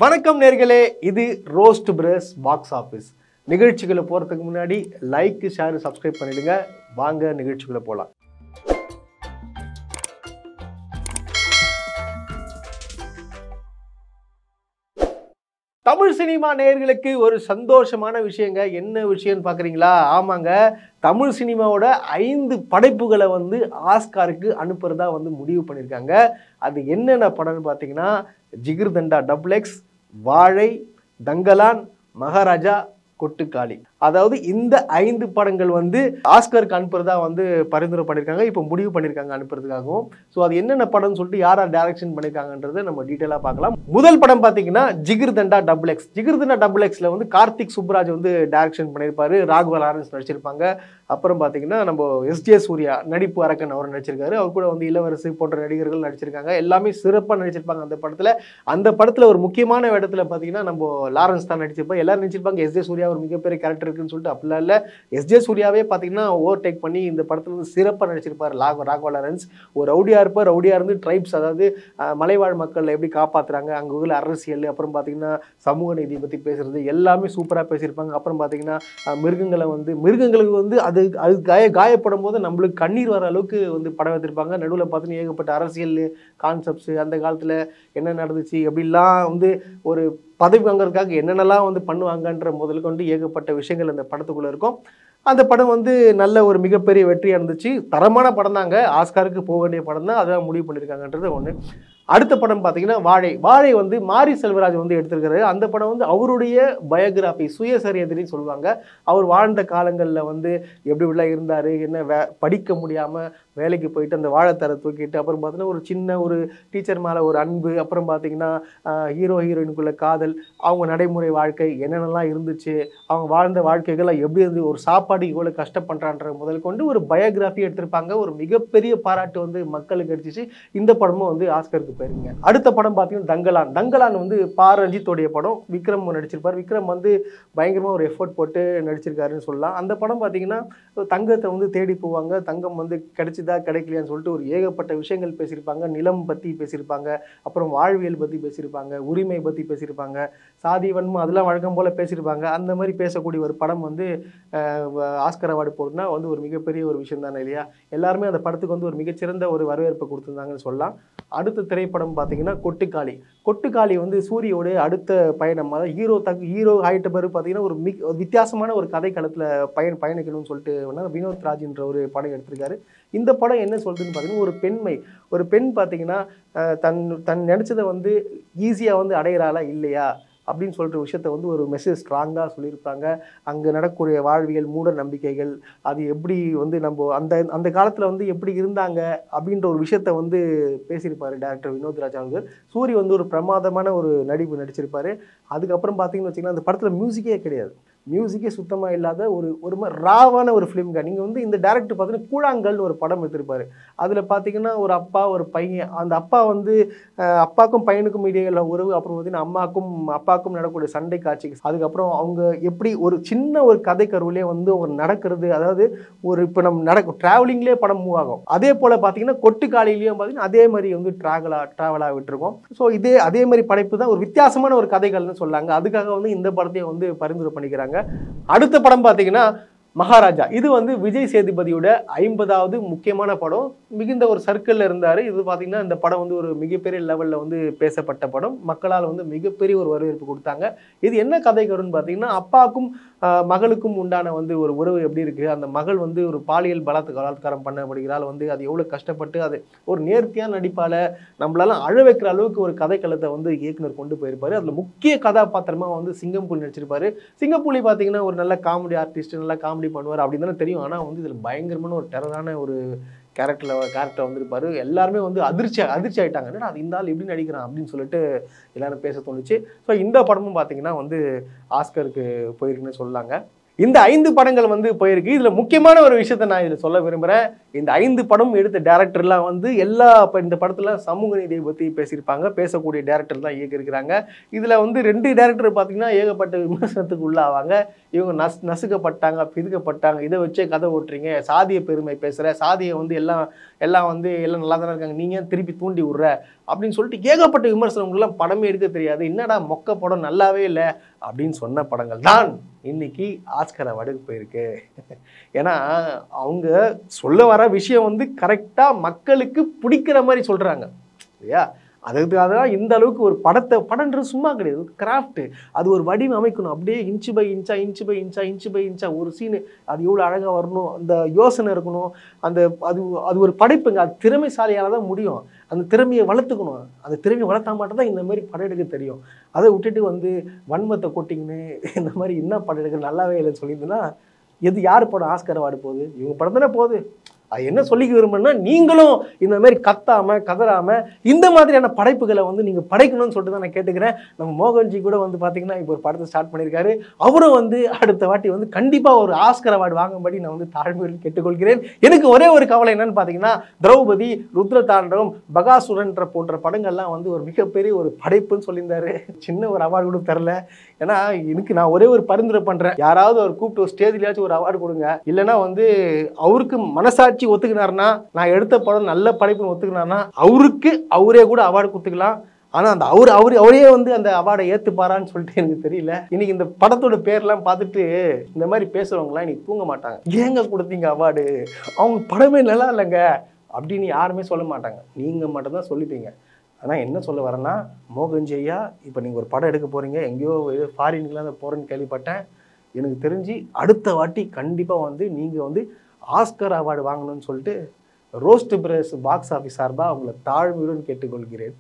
வணக்கம் நேர்களே, இது ரோஸ்ட் பிரஸ் பாக்ஸ் ஆஃபீஸ். நிகழ்ச்சிகளை போகிறதுக்கு முன்னாடி லைக், ஷேர், சப்ஸ்கிரைப் பண்ணிடுங்க. வாங்க நிகழ்ச்சிகளை போகலாம். தமிழ் சினிமா நேயர்களுக்கு ஒரு சந்தோஷமான விஷயங்க. என்ன விஷயம்னு பார்க்குறீங்களா? ஆமாங்க, தமிழ் சினிமாவோட 5 படைப்புகளை ஆஸ்காருக்கு அனுப்புறதா முடிவு பண்ணியிருக்காங்க. அது என்னென்ன படம்னு பார்த்தீங்கன்னா, ஜிகிர்தண்டா டபுள் எக்ஸ், வாழை, தங்கலான், மகாராஜா, கொட்டுக்காளி. அதாவது இந்த 5 படங்கள் ஆஸ்கருக்கு அனுப்புறதா பரிந்துரை பண்ணியிருக்காங்க. இப்போ முடிவு பண்ணியிருக்காங்க அனுப்புறதுக்காகவும். ஸோ அது என்னென்ன படம்னு சொல்லிட்டு யார் டைரக்ஷன் பண்ணியிருக்காங்கன்றதை நம்ம டீட்டெயிலாக பார்க்கலாம். முதல் படம் பார்த்தீங்கன்னா jigarthanda double X. Jigarthanda double எக்ஸில் கார்த்திக் சுப்ராஜ் டைரக்ஷன் பண்ணியிருப்பாரு. ராகவா லாரன்ஸ் நடிச்சிருப்பாங்க. அப்புறம் பார்த்தீங்கன்னா நம்ம எஸ்ஜே சூர்யா, நடிப்பு அரக்கன், அவர் நடிச்சிருக்காரு. அவர் கூட இளவரசு போன்ற நடிகர்கள் நடிச்சிருக்காங்க. எல்லாமே சிறப்பாக நடிச்சிருப்பாங்க அந்த படத்தில். அந்த படத்தில் ஒரு முக்கியமான இடத்துல பார்த்தீங்கன்னா நம்ம லாரன்ஸ் தான் நடிச்சிருப்பாங்க. எல்லாரும் நடிச்சிருப்பாங்க. எஸ்ஜே சூர்யா ஒரு மிகப்பெரிய கேரக்டர் இருக்குன்னு சொல்லிட்டு அப்படிலாம் இல்லை. எஸ்ஜே சூர்யாவே பார்த்தீங்கன்னா ஓவர்டேக் பண்ணி இந்த படத்தில் சிறப்பாக நடிச்சிருப்பார். ராகவா லாரன்ஸ் ஒரு ரவுடியாக இருப்பார். ரவுடியாக இருந்து ட்ரைப்ஸ், அதாவது மலைவாழ் மக்கள் எப்படி காப்பாற்றுறாங்க, அங்கே உள்ள அரசியல், அப்புறம் பார்த்தீங்கன்னா சமூக நீதி பற்றி பேசுறது எல்லாமே சூப்பராக பேசியிருப்பாங்க. அப்புறம் பார்த்தீங்கன்னா மிருகங்களுக்கு அது காயப்படும் போது நம்மளுக்கு கண்ணீர் வர அளவுக்கு படம் எடுத்திருப்பாங்க. நடுவில் பார்த்தீங்கன்னா ஏகப்பட்ட அரசியல் கான்செப்ட்ஸ், அந்த காலத்தில் என்ன நடந்துச்சு, எப்படிலாம் ஒரு பதவி வாங்குறதுக்காக என்னென்னலாம் பண்ணுவாங்கன்ற முதல் கொண்டு ஏகப்பட்ட விஷயங்கள் அந்த படத்துக்குள்ளே இருக்கும். அந்த படம் நல்ல ஒரு மிகப்பெரிய வெற்றியாக இருந்துச்சு. தரமான படம் தாங்க, ஆஸ்காருக்கு போக வேண்டிய படம் தான். அதான் முடிவு பண்ணியிருக்காங்கன்றது ஒன்று. அடுத்த படம் பார்த்தீங்கன்னா வாழை. வாழை மாரி செல்வராஜ் எடுத்திருக்கிறாரு. அந்த படம் அவருடைய பயோகிராஃபி, சுயசரிதைன்னு சொல்லுவாங்க. அவர் வாழ்ந்த காலங்களில் எப்படிலாம் இருந்தார், என்ன படிக்க முடியாமல் வேலைக்கு போயிட்டு அந்த வாழைத்தரை தூக்கிட்டு, அப்புறம் பார்த்தீங்கன்னா ஒரு சின்ன ஒரு டீச்சர் மேலே ஒரு அன்பு, அப்புறம் பார்த்தீங்கன்னா ஹீரோ ஹீரோயினுக்குள்ள காதல், அவங்க நடைமுறை வாழ்க்கை என்னென்னலாம் இருந்துச்சு, அவங்க வாழ்ந்த வாழ்க்கைகள் எப்படி ஒரு சாப்பாடு இவ்வளோ கஷ்டப்படுறான்ற முதல் கொண்டு ஒரு பயோகிராஃபி எடுத்திருப்பாங்க. ஒரு மிகப்பெரிய பாராட்டு மக்களுக்கு கிடைச்சிச்சு. இந்த படமும் ஆஸ்கருக்கு போயிருங்க. அடுத்த படம் பார்த்தீங்கன்னா தங்கலான். தங்கலான் பா ரஞ்சித்தோடைய படம். விக்ரம் நடிச்சிருப்பார். விக்ரம் பயங்கரமாக ஒரு எஃபோர்ட் போட்டு நடிச்சிருக்காருன்னு சொல்லலாம். அந்த படம் பார்த்தீங்கன்னா தங்கத்தை தேடி போவாங்க. தங்கம் கிடைச்சதா கிடைக்கலையான்னு சொல்லிட்டு ஒரு ஏகப்பட்ட விஷயங்கள் பேசியிருப்பாங்க. நிலம் பற்றி பேசியிருப்பாங்க, அப்புறம் வாழ்வியல் பற்றி பேசியிருப்பாங்க, உரிமை பற்றி பேசியிருப்பாங்க, சாதி வன்மம் அதெல்லாம் வழக்கம் போல் பேசியிருப்பாங்க. அந்த மாதிரி பேசக்கூடிய ஒரு படம் ஆஸ்கர் அவார்டு போடுறதுனா ஒரு மிகப்பெரிய ஒரு விஷயம் தானே இல்லையா? எல்லாருமே அந்த படத்துக்கு ஒரு மிகச்சிறந்த ஒரு வரவேற்பை கொடுத்துருந்தாங்கன்னு சொல்லலாம். அடுத்த திரைப்படம் பார்த்தீங்கன்னா கொட்டுக்காளி. கொட்டுக்காளி சூரியோட அடுத்த பயணம். அதாவது ஹீரோ ஆகிட்ட பிறகு பார்த்தீங்கன்னா ஒரு வித்தியாசமான ஒரு கதை களத்தில் பயணிக்கணும்னு சொல்லிட்டு வினோத் ராஜ்ன்ற ஒரு படம் எடுத்திருக்காரு. இந்த படம் என்ன சொல்றதுன்னு பார்த்தீங்கன்னா, ஒரு பெண் பார்த்தீங்கன்னா தன் நினைச்சதை ஈஸியாக அடையிறாளா இல்லையா அப்படின்னு சொல்கிற விஷயத்த ஒரு மெசேஜ் ஸ்ட்ராங்காக சொல்லியிருப்பாங்க. அங்கே நடக்கக்கூடிய வாழ்வியல், மூட நம்பிக்கைகள், அது எப்படி நம்ம அந்த காலத்தில் எப்படி இருந்தாங்க அப்படின்ற ஒரு விஷயத்த பேசியிருப்பார் டைரக்டர் வினோத் ராஜ் அவர்கள். சூரி ஒரு பிரமாதமான ஒரு நடிப்பு நடிச்சிருப்பார். அதுக்கப்புறம் பார்த்தீங்கன்னு வச்சிங்கன்னா, அந்த படத்தில் மியூசிக்கே கிடையாது. மியூசிக்கே சுத்தமாக இல்லாத ஒரு மாதிரி ராவான ஒரு ஃபிலிம்ங்க. நீங்கள் இந்த டேரக்டர் பார்த்தீங்கன்னா கூழாங்கல்னு ஒரு படம் எடுத்திருப்பார். அதில் பார்த்தீங்கன்னா ஒரு அப்பா ஒரு பையன். அந்த அப்பா அப்பாக்கும் பையனுக்கும் இடையில உறவு, அப்புறம் பார்த்தீங்கன்னா அப்பாக்கும் நடக்கக்கூடிய சண்டை காட்சி, அதுக்கப்புறம் அவங்க எப்படி ஒரு சின்ன ஒரு கதை கருவிலே அவங்க நடக்கிறது. அதாவது இப்போ நம்ம ட்ராவலிங்லேயே படம் மூவ் ஆகும். அதே போல் பார்த்தீங்கன்னா கொட்டுக்காளிலையும் பார்த்தீங்கன்னா அதே மாதிரி ட்ராவலாக விட்டுருக்கோம். ஸோ அதே மாதிரி படைப்பு தான், ஒரு வித்தியாசமான ஒரு கதைகள்னு சொல்லாங்க. அதுக்காக இந்த படத்தையும் பரிந்துரை பண்ணிக்கிறாங்க. அடுத்த படம் பார்த்தீங்கன்னா மகாராஜா. இது விஜய் சேதுபதியோட 50வது முக்கியமான படம். மிகுந்த ஒரு சர்க்கிளில் இருந்தார். இது பார்த்தீங்கன்னா இந்த படம் ஒரு மிகப்பெரிய லெவலில் பேசப்பட்ட படம். மக்களால் மிகப்பெரிய ஒரு வரவேற்பு கொடுத்தாங்க. இது என்ன கதை கருன்னு பார்த்தீங்கன்னா, அப்பாவுக்கும் மகளுக்கும் உண்டான ஒரு உறவு எப்படி இருக்குது, அந்த மகள் ஒரு பாலியல் பலாத்காரம் பண்ணப்படுகிறாள், அது எவ்வளோ கஷ்டப்பட்டு, அது ஒரு நேர்த்தியான நடிப்பால் நம்மளால அழ வைக்கிற அளவுக்கு ஒரு கதைக்களத்தை இயக்குனர் கொண்டு போயிருப்பார். அதில் முக்கிய கதாபாத்திரமாக சிங்கம்புலி நடிச்சிருப்பார். சிங்கம்புலி பார்த்தீங்கன்னா ஒரு நல்ல காமெடி ஆர்டிஸ்ட், நல்லா காமெடி பண்ணுவார் அப்படின்னு தானே தெரியும். ஆனால் இதில் பயங்கரமான ஒரு டெரரான ஒரு கேரக்டர் வந்திருப்பாரு. எல்லாருமே அதிர்ச்சி ஆகிட்டாங்க. என்னடா அது இந்த ஆள் எப்படி நடிக்கிறான் அப்படின்னு சொல்லிட்டு எல்லாரும் பேச தோணுச்சு. ஸோ இந்த படமும் பார்த்தீங்கன்னா ஆஸ்கருக்கு போயிருக்குன்னு சொல்லாங்க. இந்த 5 படங்கள் வந்து போயிருக்கு. இதுல முக்கியமான ஒரு விஷயத்த நான் இதுல சொல்ல விரும்புறேன். இந்த 5 படம் எடுத்த டைரக்டர்லாம் வந்து இந்த படத்துல சமூக நீதியை பத்தி பேசியிருப்பாங்க. பேசக்கூடிய டைரக்டர் தான் இயக்கியிருக்கிறாங்க. இதுல வந்து 2 டைரக்டர் பார்த்தீங்கன்னா ஏகப்பட்ட விமர்சனத்துக்கு உள்ளாவாங்க. இவங்க நசுக்கப்பட்டாங்க, பிதுக்கப்பட்டாங்க, இதை வச்சே கதை ஓட்டுறீங்க, சாதிய பெருமை பேசுற, சாதியை வந்து எல்லாம் வந்து எல்லாம் நல்லா தானே இருக்காங்க, நீங்க திருப்பி தூண்டி விடுற அப்படின்னு சொல்லிட்டு ஏகப்பட்ட விமர்சனங்கள்லாம் படமே எடுக்க தெரியாது, என்னடா மொக்க படம் நல்லாவே இல்லை அப்படின்னு சொன்ன படங்கள் தான் இன்னைக்கு ஆஸ்கர் அவார்டுக்கு போயிருக்கு. ஏன்னா அவங்க சொல்ல வர விஷயம் வந்து கரெக்டா மக்களுக்கு பிடிக்கிற மாதிரி சொல்றாங்க இல்லையா. அதுக்காக தான் இந்த அளவுக்கு ஒரு படம்ன்றது சும்மா கிடையாது, கிராஃப்ட். அது ஒரு வடிவம் அமைக்கணும், அப்படியே இன்ச்சு பை இன்ச்சா ஒரு சீனு அது எவ்வளோ அழகாக வரணும், அந்த யோசனை இருக்கணும். அது ஒரு படைப்புங்க, அது திறமைசாலியால் தான் முடியும். அந்த திறமையை வளர்த்துக்கணும், அந்த திறமையை வளர்த்தா மட்டும் தான் இந்த மாதிரி படம் எடுக்க தெரியும். அதை விட்டுட்டு வந்து வன்மத்தை கொட்டிங்கன்னு இந்த மாதிரி என்ன படம் எடுக்க நல்லாவே இல்லைன்னு சொல்லியிருந்தேன்னா யார் படம் ஆஸ்கர் அவார்டு போகுது? இவங்க படம் தானே போகுது. அது என்ன சொல்லிக்க விரும்புன்னா, நீங்களும் இந்த மாதிரி கத்தாம கதறாம இந்த மாதிரியான படைப்புகளை வந்து நீங்க படைக்கணும்னு சொல்லிட்டு தான் நான் கேட்டுக்கிறேன். நம்ம மோகன்ஜி கூட வந்து பாத்தீங்கன்னா இப்போ ஒரு படத்தை ஸ்டார்ட் பண்ணியிருக்காரு. அவரும் வந்து அடுத்த வாட்டி வந்து கண்டிப்பா ஒரு ஆஸ்கர் அவார்டு வாங்கும்படி நான் வந்து தாழ்மையுடன் கேட்டுக்கொள்கிறேன். எனக்கு ஒரே ஒரு கவலை என்னன்னு பாத்தீங்கன்னா, திரௌபதி, ருத்ரதாண்டவம், பகாசுரன்ற போன்ற படங்கள்லாம் வந்து ஒரு மிகப்பெரிய ஒரு படைப்புன்னு சொல்லியிருந்தாரு. சின்ன ஒரு அவார்டு கூட தரல. ஏன்னா நான் ஒரே ஒரு பரிந்துரை பண்றேன், யாராவது ஒரு கூப்பிட்டு ஒரு ஸ்டேஜ்லயாச்சும் ஒரு அவார்டு கொடுங்க. இல்லைன்னா வந்து அவருக்கு மனசாட்சி ஒத்துக்கினார்னா, நான் எடுத்த படம் நல்ல படைப்புன்னு ஒத்துக்கினார்னா அவரே கூட அவார்டு கொடுத்துக்கலாம். ஆனா அந்த அவரே வந்து அந்த அவார்டை ஏத்துப்பாரான்னு சொல்லிட்டு எனக்கு தெரியல. இன்னைக்கு இந்த படத்தோட பேர்லாம் பார்த்துட்டு இந்த மாதிரி பேசுறவங்கலாம் இன்னைக்கு தூங்க மாட்டாங்க. ஏங்க கொடுத்தீங்க அவார்டு, அவங்க படமே நல்லா இல்லைங்க அப்படின்னு யாருமே சொல்ல மாட்டாங்க, நீங்க மட்டும்தான் சொல்லிப்பீங்க. ஆனால் என்ன சொல்ல வரேன்னா, மோகன்ஜி ஐயா இப்போ நீங்கள் ஒரு படம் எடுக்க போகிறீங்க, எங்கேயோ ஃபாரின்லாம் போகிறேன்னு கேள்விப்பட்டேன். எனக்கு தெரிஞ்சு அடுத்த வாட்டி கண்டிப்பாக வந்து நீங்கள் வந்து ஆஸ்கர் அவார்டு வாங்கணும்னு சொல்லிட்டு ரோஸ்ட் பிரஸ் பாக்ஸ் ஆஃபீஸ் சார்பாக அவங்கள தாழ்மையுடன் கேட்டுக்கொள்கிறேன்.